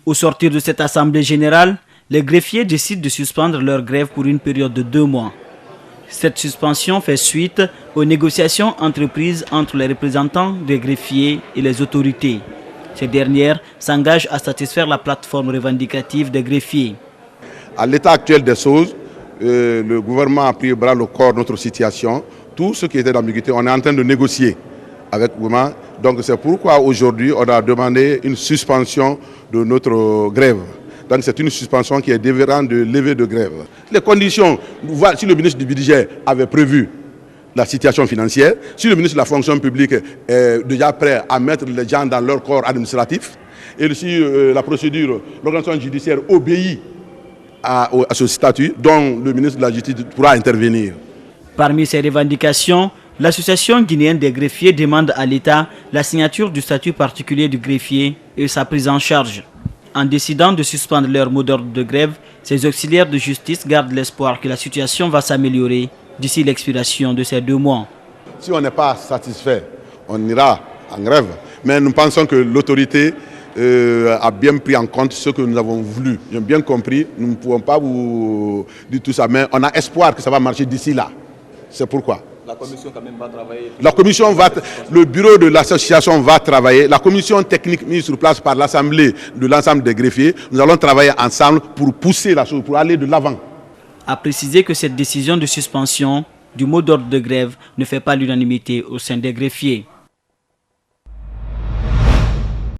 Au sortir de cette assemblée générale, les greffiers décident de suspendre leur grève pour une période de 2 mois. Cette suspension fait suite aux négociations entreprises entre les représentants des greffiers et les autorités. Ces dernières s'engagent à satisfaire la plateforme revendicative des greffiers. À l'état actuel des choses, le gouvernement a pris bras le corps de notre situation. Tout ce qui était d'ambiguïté, on est en train de négocier avec le gouvernement. Donc c'est pourquoi aujourd'hui on a demandé une suspension de notre grève. Donc c'est une suspension qui est différente de levée de grève. Les conditions, si le ministre du Budget avait prévu la situation financière, si le ministre de la fonction publique est déjà prêt à mettre les gens dans leur corps administratif, et si la procédure, l'organisation judiciaire obéit à ce statut, dont le ministre de la Justice pourra intervenir. Parmi ces revendications, l'association guinéenne des greffiers demande à l'État la signature du statut particulier du greffier et sa prise en charge. En décidant de suspendre leur mot d'ordre de grève, ces auxiliaires de justice gardent l'espoir que la situation va s'améliorer d'ici l'expiration de ces 2 mois. Si on n'est pas satisfait, on ira en grève. Mais nous pensons que l'autorité a bien pris en compte ce que nous avons voulu. J'ai bien compris, nous ne pouvons pas vous dire tout ça, mais on a espoir que ça va marcher d'ici là. C'est pourquoi. La commission quand même va travailler. Le bureau de l'association va travailler. La commission technique mise sur place par l'Assemblée de l'ensemble des greffiers, nous allons travailler ensemble pour pousser la chose, pour aller de l'avant. A préciser que cette décision de suspension du mot d'ordre de grève ne fait pas l'unanimité au sein des greffiers.